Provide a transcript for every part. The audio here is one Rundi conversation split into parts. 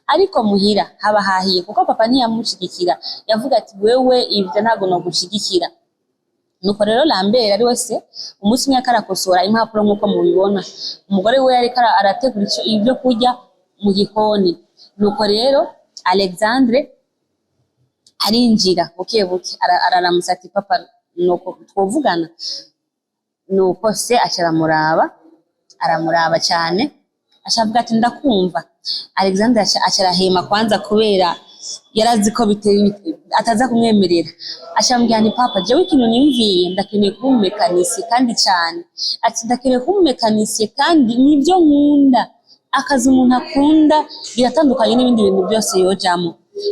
ariko muhira haba hahiye kuko papa ntiyamushigikira, yavuga ati wewe ivyo ntago no gushigikira. Nuko rero Lambert ari wese umunsi umwe akarakosora impapuro nk'uko mubibona, umugore we yariko arategura ibyo kurya mu gikoni. Nuko rero Alexandre arinjira buke buke araramutsa ati papa nuko twovugana. Nuko se aramuraba cyane, ashavuga ati ndakumva. Alexandre acarahema kwanza kubera yarazi ko ataza kumwemerera. Ashambwira ni papa jewe ikintu nimviye ndakeneye kuba umumekanisi kandi cyane. Ati ndakeneye kuba umumekanisi kandi nibyo nkunda. Akazi umuntu akunda biratandukanye n'ibindi bintu byose yojamo.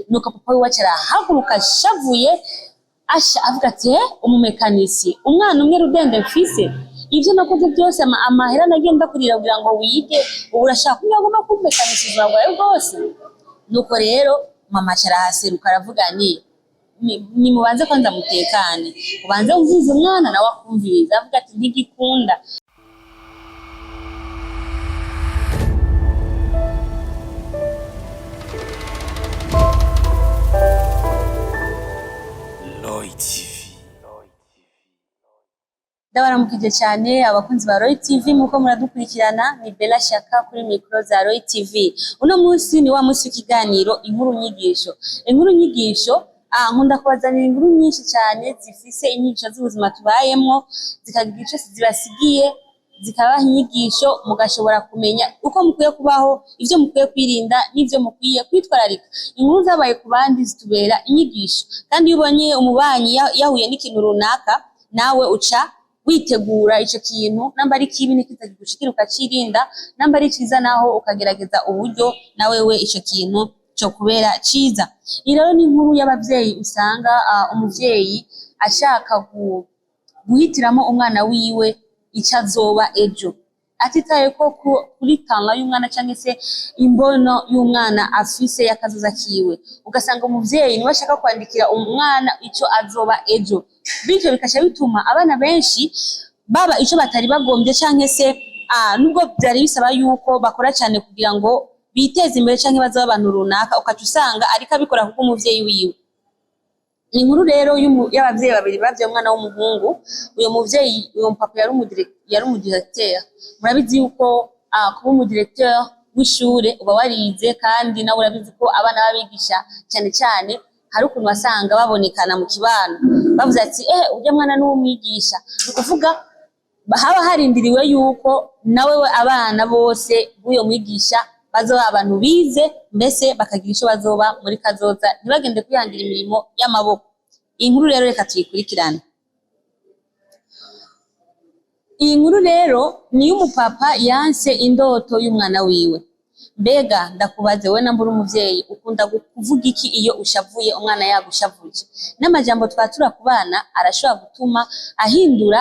Nuko papa we acarahaguruka ashavuye avuga ati umumekanisi umwana umwe Rudende mfise ivyo nakoze byose amahera nagenda kurira kugira ngo wige ubu urashaka kunyagoma kumekanisi zawe rwose. Nuko rero mama acarahaseruka aravuga ni mubanze kwanza mutekane, ubanze umvize umwana nawe akumviriza. Avuga ati ntigikunda. Ndabaramukije cyane abakunzi ba Roy TV muko muradukurikirana, ni Bella Shaka kuri micro za Roy TV. Uno munsi ni wa munsi w'ikiganiro inkuru nyigisho. Inkuru nyigisho nkunda kubazanira inkuru nyinshi cyane zifise inyigisho z'ubuzima tubayemwo, zikagira ico zibasigiye, zikabaha inyigisho mugashobora kumenya uko mukwiye kubaho, ivyo mukwiye kwirinda n'ivyo mukwiye kwitwararika. Inkuru zabaye ku bandi zitubera inyigisho, kandi iyo ubonye umubanyi yahuye n'ikintu runaka nawe uca witegura ico kintu, namba ari kibi nikitagushikira ukacirinda, namba ari ciza naho ukagerageza uburyo nawewe ico kintu cyo kubera ciza. Rero ni inkuru y'abavyeyi usanga umuvyeyi ashaka guhitiramo umwana wiwe ico azoba ejo, atitaye ko kuri tanga y'umwana canke se imbono y'umwana afise yakazoza kiwe. Ugasanga umuvyeyi niwe ashaka kwandikira umwana ico azoba ejo, bityo bikasha bituma abana benshi baba ico batari bagombye canke se nubwo byari bisaba yuko bakora cyane kugira ngo biteze imbere canke bazoba abantu runaka, ukaca usanga ariko abikora kuko umuvyeyi wiwe. Ni inkuru rero y'abavyeyi babiri bavye umwana w'umuhungu. Uyo muvyeyi uyo papa yari umudirecteur. Murabizi yuko kuba umudirecteur w'ishure uba warize, kandi nawe urabizi ko abana babigisha cyane cyane hari ukuntu wasanga babonekana mu kibano bavuze ati ujya mwana n'umwigisha. Ukuvuga haba harindiriwe yuko nawe abana bose b'uyo mwigisha bazoba abantu bize, mbese bakagira ico bazoba muri kazoza, ntibagende kwihangira imirimo y'amaboko. Inkuru rero reka tuyikurikirane. Iyi nkuru rero ni y'umupapa yanse indoto y'umwana wiwe. Mbega ndakubaze we nambura umuvyeyi ukunda kuvuga iki iyo ushavuye umwana yagushavuje? N'amajambo twatura ku bana arashobora gutuma ahindura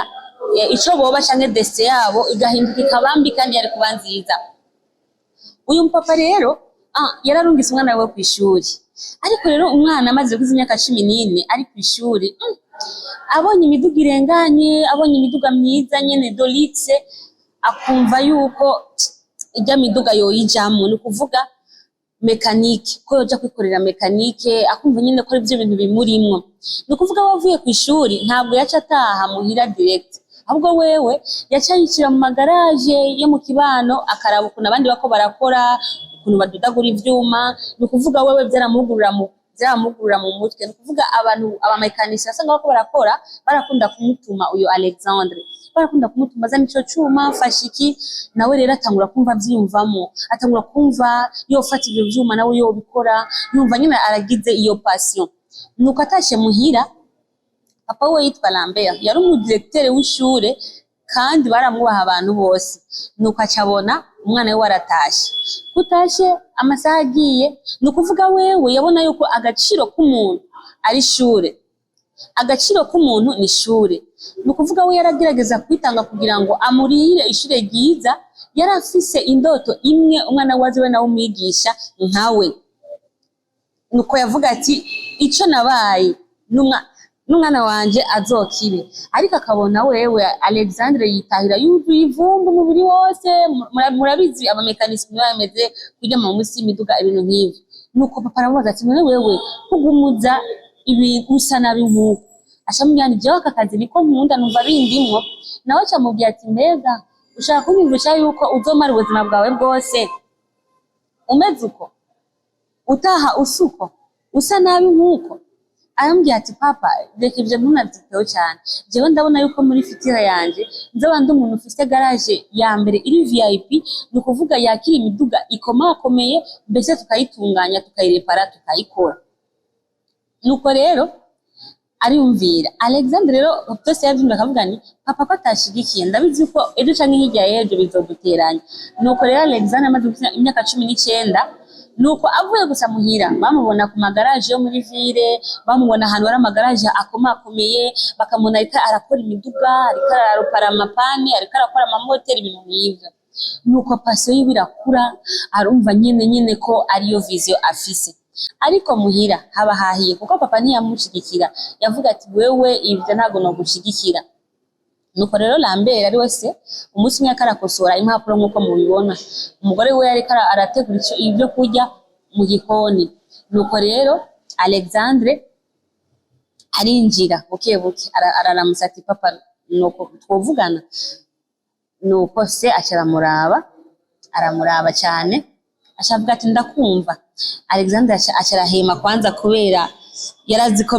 ico boba canke destiny yabo igahinduka ikabambi kandi yari kuba nziza. Uyu mpapa rero yararungise umwana we kw'ishuri, ariko rero umwana amaze kuza imyaka 14 ari kw'ishuri, abonye imiduga irenganye, abonye imiduga myiza nyene Dolixe, akumva yuko ijya miduga yoyijamo, ni kuvuga mekanike, ko yoja kwikorera mekanike, akumva nyine ko ivyo bintu bimurimwo. Ni kuvuga wavuye kw'ishuri ntabwo yaca ataha muhira direct, ahubwo wewe yaca yicira mu magaraje yo mu kibano akaraba ukuntu abandi bako barakora, ukuntu badudagura ivyuma. Ni kuvuga wewe byaramugurura mu mutwe. Ni kuvuga abantu abamekanisi basanga bako barakora barakunda kumutuma uyo Alexandre, barakunda kumutuma za nico cuma fashiki, nawe rero atangura kumva vyiyumvamo, atangura kumva yofata ivyo vyuma nawe yobikora, yumva nyine aragize iyo passion. Nuko atashe muhira, papa we yitwa Lambert, yari umudirecteur w'ishure kandi baramwubaha abantu bose. Nuko acabona umwana we waratashe, kutashe amasaha agiye. Ni ukuvuga wewe yabona yuko agaciro k'umuntu ari ishure, agaciro k'umuntu ni ishure. Ni ukuvuga we yaragerageza kwitanga kugira ngo amurire ishure ryiza, yari afise indoto imwe umwana waziwe nawe umwigisha nkawe. Nuko yavuga ati ico nabaye n'umwana wanje azokibe, ariko akabona wewe Alexandre yitahira yuzuye ivumbi umubiri wose. Murabizi abamekanisme bameze kujya mu musi imiduga ibintu nk'ivyo. Nuko papa aramubaza ati none wewe kugumuza ibi usa nabi nkuko, ashamujyana jewe aka kazi niko nkunda numva bindimwo. Nawe camubwiye ati mbega ushaka kunyumvisha yuko uzomara ubuzima bwawe bwose umeze uko, utaha usuko, usa nabi nkuko? Arambwira ati papa reka ivyo ntunaziteho cyane, jewe ndabona yuko muri fitira yanje nzoba ndi umuntu ufite garage ya mbere iri VIP, ni ukuvuga yakira imiduga ikomakomeye, mbese tukayitunganya tukayirepara tukayikora. Nuko rero ariyumvira Alexandre rero byose yabyumva akavuga ni papa ko atashigikiye, ndabizi ko ejo canke hirya y'ejo bizoduteranya. Nuko rero Alexandre amaze gukina imyaka 19, nuko avuye gusa muhira bamubona ku magaraje yo muri ville, bamubona ahantu hari amagaraje akomakomeye, bakamubona ariko arakora imiduga, ariko arakora amapane, ariko arakora amamoteri, ibintu nk'ivyo. Nuko passion yiwe irakura, arumva nyene ko ariyo vision afise. Ariko muhira haba hahiye kuko papa ntiyamushigikira, yavuga ati wewe ivyo ntago no gushigikira. Nuko rero Lambert ari wese umunsi umwe akarakosora impapuro nkuko mubibona, umugore we yariko arategura ibyo kurya mu gikoni. Nuko rero Alexandre arinjira bukebuke araramutsa ati papa nuko twovugana. Nuko se aramuraba cyane, ashavuga ati ndakumva. Alexandre acarahema kwanza kubera yarazi ko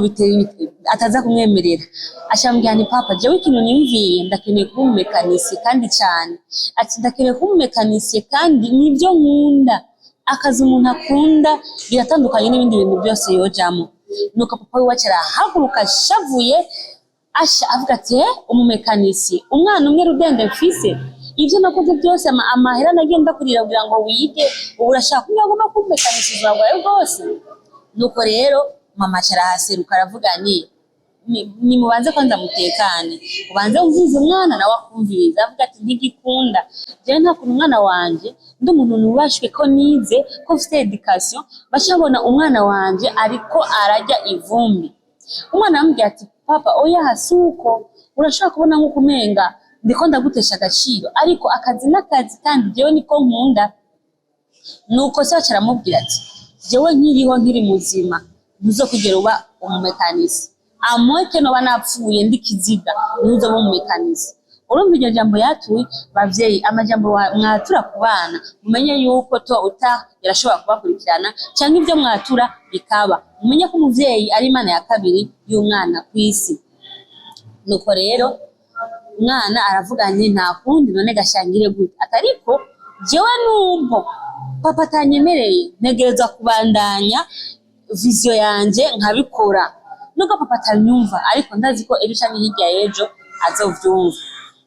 ataza kumwemerera. Ashambwira ni papa jewe ikintu nimviye ndakeneye kuba umumekanisi kandi cyane. Ati ndakeneye kuba umumekanisi kandi nivyo nkunda, akazi umuntu akunda biratandukanye n'ibindi bintu byose yojamo. Nuko papa we acarahaguruka shavuye, avuga ati umumekanisi umwana umwe rudende mfise, ivyo nakoze byose amahera nagenda kurira kugira ngo wige, ubu urashaka kunyaguma kummekanisi ubuzima bwawe bwose? Nuko rero mama acarahaseruka aravuga ni mubanze kwanza mutekane, ubanze umvize umwana nawe akumviriza. Avuga ati ntigikunda jewe nta kuntu umwana wanje ndi umuntu nubashwe ko nize ko mfite education bashabona umwana wanje ariko arajya ivumbi. Umwana amubwira ati papa oya hasuko, urashaka kubona nko kumenga ndiko ndagutesha agaciro, ariko akazi n'akazi kandi jewe niko nkunda. Nuko se acaramubwira ati jewe nkiri muzima ntuzokugera uba umumekanisi, amoke no banapfuye ndikiziga ntuzoba umumekanisi. Urumva iryo jambo yatuye bavyeyi, amajambo mwatura ku bana mumenye yuko to yarashobora kubakurikirana cyangwa ibyo mwatura bikaba, mumenye ko umuvyeyi ari Imana ya kabiri y'umwana kw'isi. Nuko rero umwana aravuga nta kundi none gashangire gute, atariko jewe numvo papa atanyemereye ntegerezwa kubandanya vision yanje nkabikora. Nuko papa atanyumva, ariko ndazi ko ejo canke hirya y'ejo azovyumva.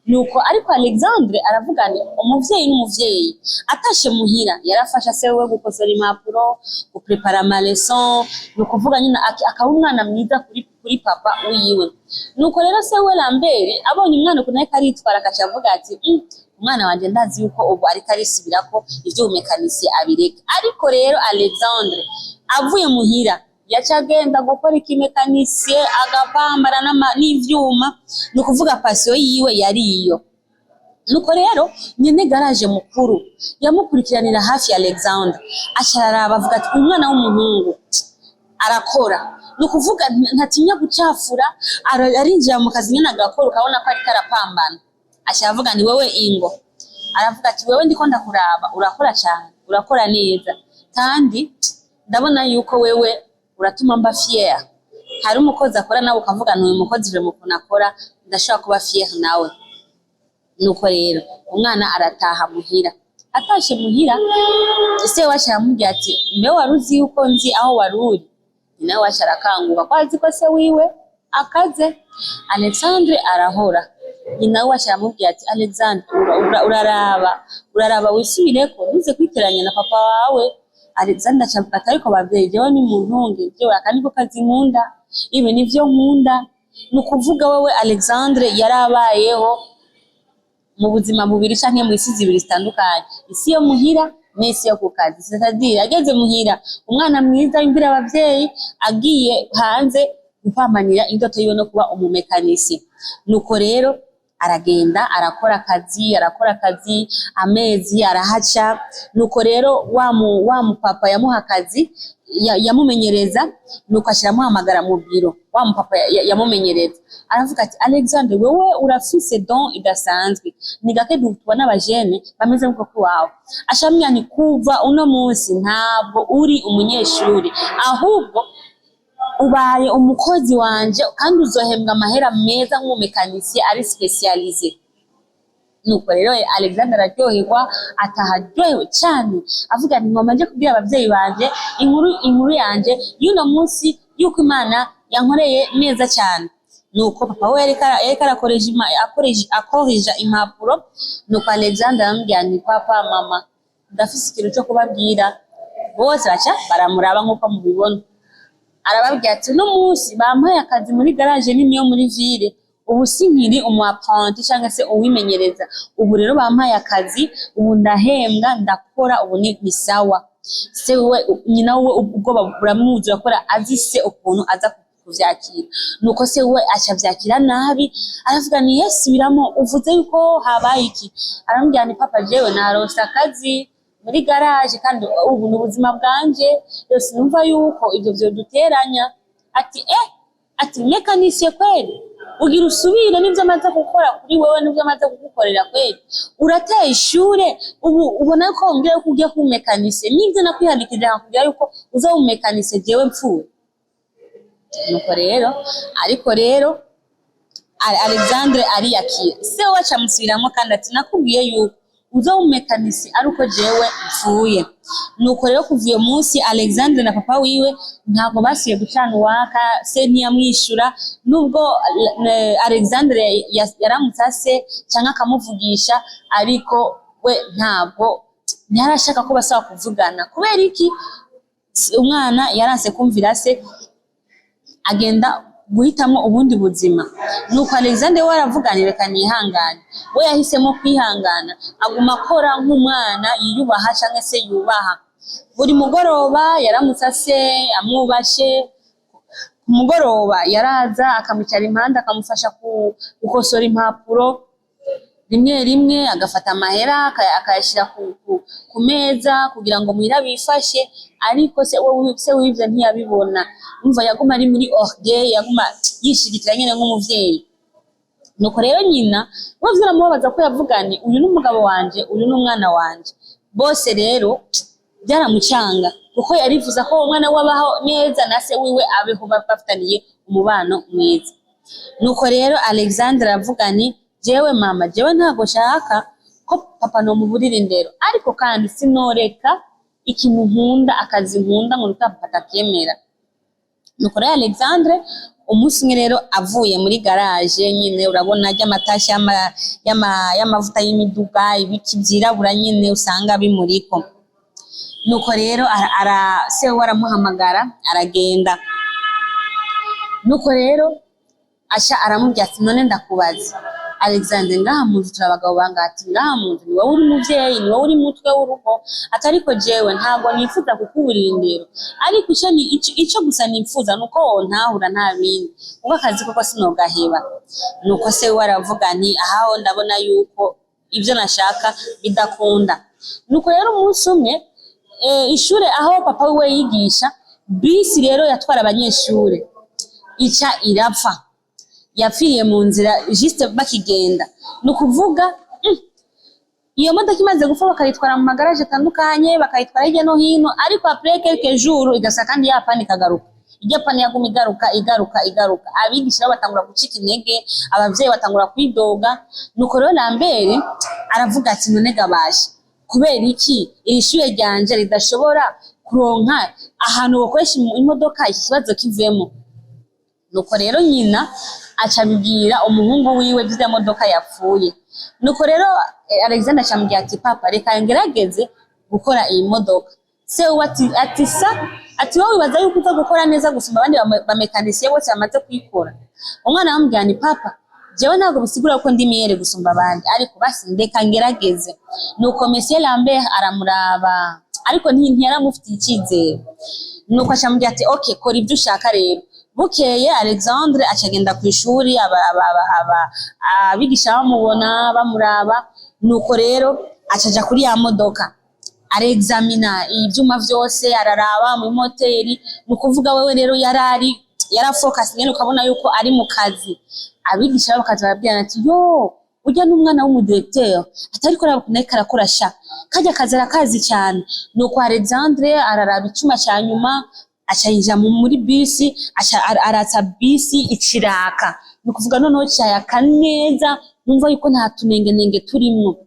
Nuko ariko Alexandre aravuga umuvyeyi n'umuvyeyi atashe muhira yarafasha se we gukosora impapuro, guprepara ma leçon, nukuvuga nyina akaba umwana mwiza kuri papa wiwe. Nuko rero se we Lambert abonye umwana ukuntu ariko aritwara akacavuga ati umwana wanje ndazi yuko ubu ariko arisubirako ivyo umekanisi abireka. Ariko rero Alexandre avuye muhira yacagenda gukora ikimekanisiye agapambara n'ivyuma, nukuvuga passion yiwe yari iyo. Nuko rero nyene garage mukuru yamukurikiranira hafi ya Alexandre, acararaba avuga ati umwana w'umuhungu arakora, nukuvuga ntatinya gucafura, arinjira mu kazi nyene agakora ukabona ko ariko arapambana. Acavuga ni wewe ingo, aravuga ati wewe ndiko ndakuraba urakora cyane, urakora neza, kandi ndabona yuko wewe uratuma mba fier. Hari umukozi akora nawe ukavuga n'uyu mukozi je mukuna akora ndashaka kuba fier nawe. Nuko rero umwana arataha muhira. Atashe muhira ise washaramubwira ati mbe waruzi yuko nzi aho waruri? Nawe washarakanguka kwazi ko se wiwe akaze. Alexandre arahora. Nawe washaramubwira ati Alexandre uraraba wisubireko ntuze kwiteranya na papa wawe. Alexandre acavuga ati ariko bavyeyi jewe ni muntunge, jewe akaniko kazi nkunda, ibi nivyo nkunda. Nukuvuga wewe Alexandre yarabayeho mu buzima bubiri canke mu isi zibiri zitandukanye, isi yo muhira n'isi yo ku kazi. C'est-à-dire ageze muhira umwana mwiza imbere abavyeyi, agiye hanze gupamanira indoto yiwe no kuba umumekanisi. Nuko rero aragenda arakora akazi amezi arahaca. Nuko rero wa mupapa yamuha akazi yamumenyereza, nuko ashiramuhamagara mu biro. Wa mupapa yamumenyereza aravuga ati Alexandre, wewe urafise don idasanzwe, ni gake tubona abajene bameze nkuko kwawe. Ashamya ni kuva uno munsi ntabwo uri umunyeshuri, ahubwo ubaye umukozi wanje kandi uzohembwa amahera meza nk'umumekanisi ari specialize. Nuko rero Alexandre araryoherwa, ataharyohewe cyane, avuga ati ngoma nje kubwira abavyeyi banje inkuru yanje y'uno munsi yuko Imana yankoreye neza cyane. Nuko papa we yareka akoresha impapuro. Nuko Alexandre arambwira ati papa, mama, ndafise ikintu cyo kubabwira. Bose baca baramuraba nkuko mubibona. Arababwira ati no munsi bampaye akazi muri garage nini yo muri ville, ubu sinkiri umuapprenti cyangwa se uwimenyereza, ubu rero bampaye akazi, ubu ndahembwa, ndakora, ubu ni sawa. Se we nyina we ubwo buramuzi akora azi se ukuntu aza kuvyakira. Nuko se we acavyakira nabi, aravuga ni Yesu biramo, uvuze yuko habaye iki? Arambwira ni papa, jewe naronse akazi muri garage kandi ubu n'ubuzima bwanje, yose numva yuko ivyo byo duteranya. Ati mekanisiye kweli, ugira usubire n'ivyo amaze gukora kuri wewe n'ivyo amaze kugukorera kweli, urateye ishure ubu ubona ko ngiye kugiye ku mekanisiye, n'ivyo nakwihandikije kugira yuko uza mu mekanisiye jewe mpfuye. Nuko rero Alexandre ariyakira. Se waca musubiramo kandi ati nakubwiye yuko uza mu mekanisi ari uko jewe mpfuye. Nuko rero kuva uyo munsi Alexandre na papa wiwe ntabwo basiye gucana uwaka, se ntiyamwishura. Nubwo Alexandre yaramutsa se cyangwa akamuvugisha, ariko we ntabwo yarashaka ko basaba kuvugana. Kubera iki? Umwana yaranse kumvira se, agenda guhitamo ubundi buzima. Nuko Alexandre we aravuganira kanihangane, we yahisemo kwihangana, aguma akora nk'umwana yiyubaha cyangwa se yubaha. Buri mugoroba yaramutsa se amwubashe, ku mugoroba yaraza akamucara impande akamufasha gukosora impapuro, rimwe agafata amahera akayashira ku meza kugira ngo muhira bifashe. Ariko se wivyo ntiyabibona, umva yaguma ari muri orgueil, yaguma yishirikira nyene nk'umuvyeyi. Nuko rero nyina bose baramubaza ko yavugani, uyu n'umugabo wanje, uyu n'umwana wanje. Bose rero byaramucanga kuko yarifuza ko umwana wabaho neza na se wiwe abeho bafitaniye umubano mwiza. Nuko rero Alexandre aravugani, jewe mama, jewe ntago shaka ko papa no muburira indero, ariko kandi sinoreka ikintu nkunda, akazi nkunda ngo papa atakemera. Nuko rero Alexandre umunsi umwe rero avuye muri garage nyine, urabona ajya amatashi y'amavuta y'imiduga, ibiki byirabura nyine usanga bimuriko. Nuko rero se waramuhamagara aragenda. Nuko rero asha aramubwira ati none ndakubaza Alexandre, ngaha muntu turabagabo bangati, ngaha muntu ni wowe uri muvyeyi, ni wowe uri mutwe w'urugo, atariko jewe ntabwo nifuza kukuburira indero, ariko ico gusa nifuza nuko ntahura nta bindi, ubwo akazi koko sinogaheba. Nuko se waravuga nti ahaho ndabona yuko ivyo nashaka bidakunda. Nuko rero umunsi umwe ishure aho papa we yigisha, bisi rero yatwara abanyeshure ica irapfa, yapfiriye mu nzira juste bakigenda. Nukuvuga iyo modoka imaze gupfa bakayitwara mu magaraje atandukanye, bakayitwara hirya no hino, ariko après quelques jours igasa kandi yapani kagaruka. Ijya pani yaguma igaruka. Abigisha batangura gucika intege, abavyeyi batangura kwidoga. Nuko rero Lambert aravuga ati none gabashi, kubera iki iri shure ryanje ridashobora kuronka ahantu bakoresha imodoka ikibazo kivemo? Nuko rero nyina acabibwira umuhungu wiwe by'ya modoka yapfuye. Nuko rero Alexandre acambwira ati papa, reka ngerageze gukora iyi modoka. Se ati wowe wibaza yuko uza gukora neza gusumba abandi bamekanisiye bose bamaze kuyikora? Umwana amubwira ni papa, jewe ntabwo bisigura ko ndi miyere gusumba abandi, ariko basi ndeka ngerageze. Nuko Monsieur Lambert aramuraba, ariko ntiyaramufitiye icyizere. Nuko acambwira ati okay, kora ibyo ushaka rero. Bukeye Alexandre acagenda ku ishuri abigisha bamubona bamuraba, nuko rero acaja kuri ya modoka arexamina ivyuma vyose araraba mu moteri. Nukuvuga wewe rero yarafocus nyene, ukabona yuko ari mu kazi. Abigisha bakaza barabwirana ati yo urya n'umwana w'umudirecteur atariko arakora sha kajya kazi arakazi cyane. Nuko Alexandre araraba icuma ca nyuma acayija muri bisi, aratsa bisi iciraka, nukuvuga noneho cyayaka neza, numva yuko nta tunenge turimwo.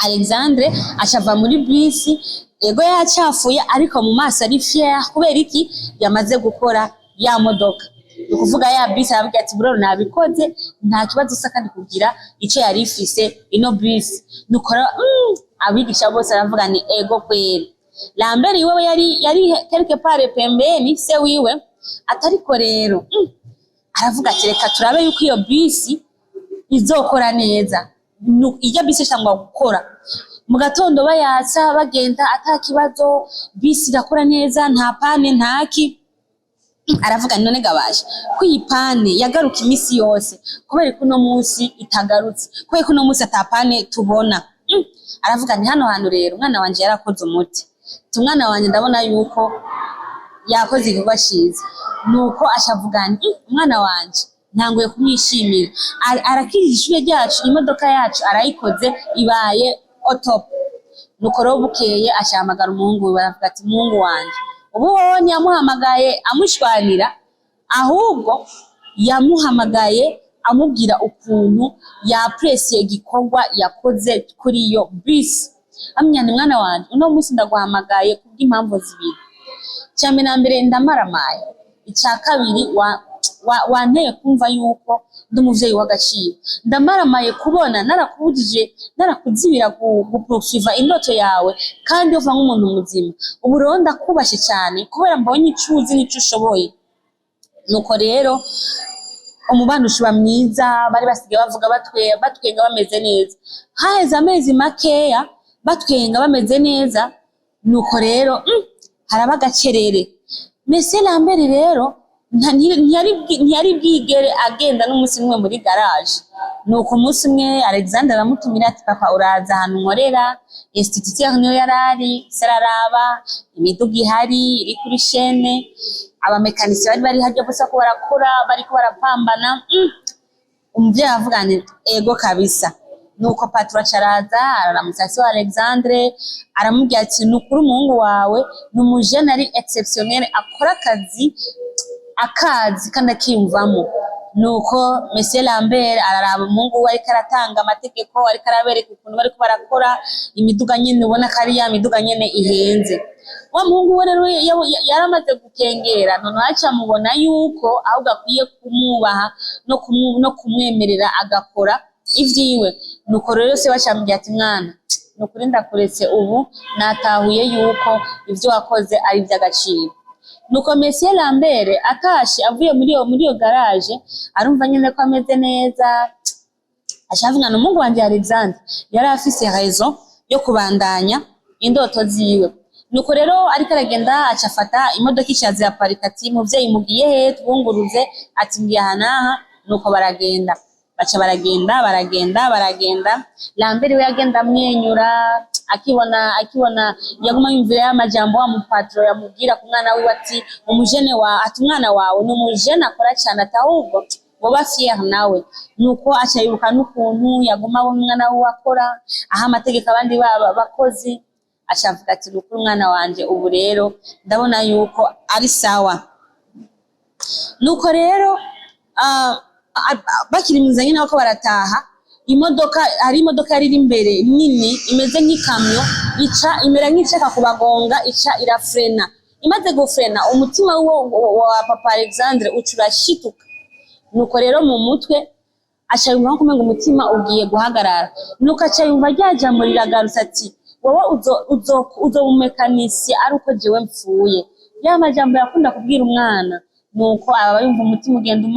Alexandre acava muri bisi, ego yacafuye ariko mu maso ari fier kubera iki yamaze gukora ya modoka. Nukuvuga ya bisi aravuga ati bro nabikoze nta kibazo usa kandi kugira ico yari ifise ino bisi. Nukora abigisha bose aravuga ni ego kweli. Lambert iwewe yari quelque part pembeni se wiwe atariko rero aravuga ati reka turabe yuko iyo bisi izokora neza. Ijya bisi cyangwa gukora mu gatondo bayatsa bagenda atakibazo, bisi irakora neza nta pane ntaki. Aravuga none gabaje ko iyi pane yagaruka imisi yose kubera ko no munsi itagarutse, kubera ko no munsi atapane tubona. Aravuga ni hano hantu rero umwana wanje yarakoze umuti, umwana wanje ndabona yuko yakoze igikorwa ciza. Nuko ashavuga nti umwana wanje ntanguye kumwishimira, arakirije ishure ryacu, imodoka yacu arayikoze ibaye otop. Nuko rero bukeye ashamagara umuhungu we, baravuga ati umuhungu wanje ubu wowe ntiyamuhamagaye amushwanira, ahubwo yamuhamagaye amubwira ukuntu yapresiye igikorwa yakoze kuri iyo bisi. Amyana mwana wanje uno munsi ndaguhamagaye kubw'impamvu zibiri. Cyane na mbere ndamaramaye, icya kabiri wanteye kumva yuko ndi umuvyeyi w'agaciro. Ndamaramaye kubona narakuzibira guprofisiva indoto yawe kandi uva nk'umuntu muzima. Ubu rero ndakubashe cyane kubera mbonye icuzi n'ico ushoboye. Nuko rero umubano ushuba mwiza, bari basigaye bavuga batwenga bameze neza. Haheze amezi makeya batwenga bameze neza. Nuko rero haraba gacerere. Monsieur Lambert rero ntiyari bwigere agenda n'umunsi umwe muri garage. Nuko umunsi umwe Alexandre aramutumira ati papa uraza ahantu nkorera, instituteur niyo yarari seraraba imiduga ihari iri kuri chaîne, abamekanisi bari haryo bose ko barakora bariko barapambana. Umuvyeyi avuga nti ego kabisa. Nuko patron caraza aramusasi wa Alexandre aramubwira ati nukuri umuhungu wawe n'umujene ari exceptionnel, akora akazi kandi akiyumvamo. Nuko Monsieur Lambert araraba umuhungu we ariko aratanga amategeko, ariko arabereka ukuntu bariko barakora imiduga nyene, ubona ko ari ya miduga nyene ihenze. Wa muhungu we rero yaramaze gukengera, none aca mubona yuko ahubwo akwiye kumwubaha no kumwemerera agakora ivyiwe. Nuko rero se bacambye ati mwana nukuri ndakuretse ubu natahuye yuko ivyo wakoze ari ivy'agaciro. Nuko Monsieur Lambert atashe avuye muri iyo garage arumva nyene ko ameze neza, ashavuga n'umuhungu wanje Alexandre yari afise raison yo kubandanya indoto ziwe. Nuko rero ariko aragenda acafata imodoka icazi ya parikati, muvyeyi mugiye he twunguruze, ati ngiye hanaha. Nuko baragenda baca baragenda. Lambert we yagenda amwenyura, akibona yaguma yumvira y'amajambo wa mupatro yamubwira ku mwana we ati umwana wawe ni umujene akora cyane, atahubwo woba fier nawe. Nuko acayibuka n'ukuntu yaguma abo umwana we akora aha amategeko abandi bakozi, acavuga ati nukuri umwana wanje ubu rero ndabona yuko ari sawa. Nuko rero bakiri mwiza nyine bako barataha, hari imodoka yari imbere nini imeze nk'ikamyo imera nk'iceka kubagonga, irafrena. Imaze gufrena umutima wa papa Alexandre ucurashituka. Nuko rero mu mutwe acayumva kumenga umutima ugiye guhagarara. Nuko acayumva ryajambo riragarutse ati wowe uzobumekanisi ari uko jewe mpfuye. Ya majambo yakunda kubwira umwana. Nuko aba yumva umutima ugenda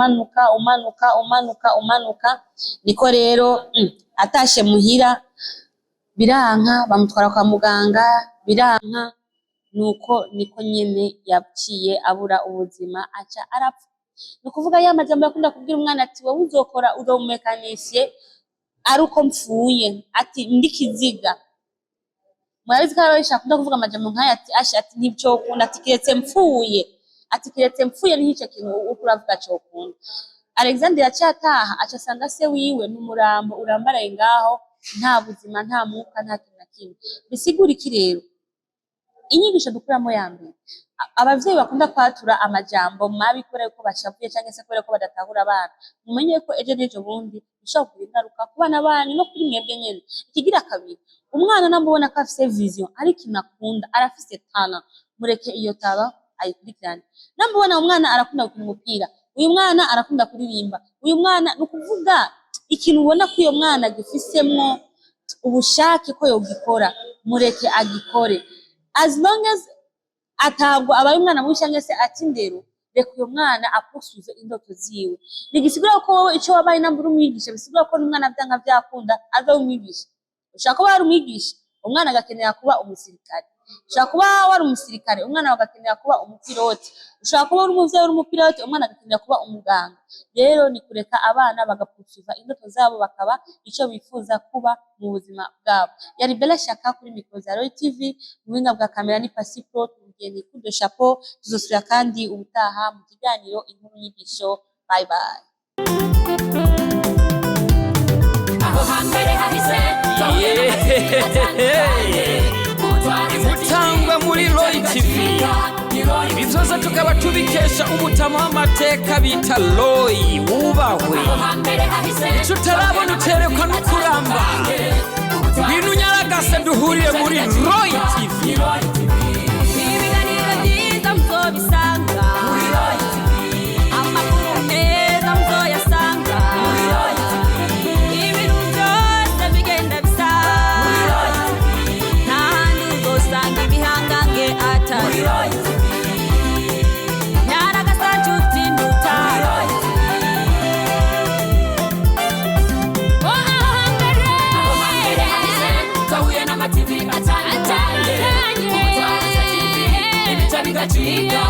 umanuka. Niko rero atashe muhira biranka, bamutwara kwa muganga biranka. nuko niko nyene yaciye abura ubuzima aca arapfa. Ni ukuvuga ya majambo yakunda kubwira umwana ati wowe uzokora uzomumekanisye ari uko mpfuye, ati ndi kiziga. Murabizi ko arabisha akunda kuvuga amajambo nk'aya ati asha ati ntivyo ukunda, ati kiretse mpfuye, ati kiretse mpfuye ni ico kintu uriko uravuga cyo ukunda. Alexander yacataha aca asanga se wiwe n'umurambo urambaraye ngaho, nta buzima nta mwuka nta kintu na kimwe. Bisigura iki rero? Inyigisho dukuramo ya mbere, abavyeyi bakunda kwatura amajambo mabi kubera ko bashavuye canke se kubera ko badatahura abana, mumenye ko ejo n'ejo bundi bishobora kugira ingaruka ku bana banyu no kuri mwebwe nyene. Ikigira kabiri, umwana namubona ko afise vision ari ikintu akunda, arafise talent, mureke iyo taba ayikurikirane. Namubona umwana arakunda gukina umupira, uyu mwana arakunda kuririmba, uyu mwana nukuvuga ikintu ubona ko uyo mwana gifisemwo ubushake ko yogikora, mureke agikore. As long as atabwo abaye umwana mubi canke se atindero, reka uyo mwana aposuze indoto ziwe. Nigisigura ko wowe ico wabaye nambura umwigisha, bisigura ko n'umwana vyanga vyakunda aza umwigisha. Ushaka kuba ari umwigisha, umwana agakenera kuba umusirikare. Ushaka kuba wari umusirikare, umwana agakenera kuba umupiloti. Ushaka kuba uri umuvyeyi uri umupiloti, umwana agakenera kuba umuganga. Rero ni kureka abana bagaposuza indoto zabo bakaba ico bifuza kuba mu buzima bwabo. Yari Bella Shaka kuri Micro za Royal TV, mu buhinga bwa kamera ni Pasipro, tugeni kudo chapeau. Tuzosubira kandi ubutaha mu kiganiro inkuru nyigisho. Bye bye. Imutangwa muri Royal TV, ibizoza tukaba tubikesha umutama w'amateka bita Roy wubahwe. Ico utarabona uterekwa no kuramba, ibintu nyaragase duhuriye muri Royal TV. Ibiganiro byiza muzobisanga muri Royal TV, amakuru meza muzoyasanga muri Royal TV, ibintu byose bigenda bisa muri Royal TV, n'ahandi uzosanga ibihangange atari Royal TV. Nyaragasa nshuti nduta muri Royal TV. Kahuye n'amativi atandukanye, ibitari gaciga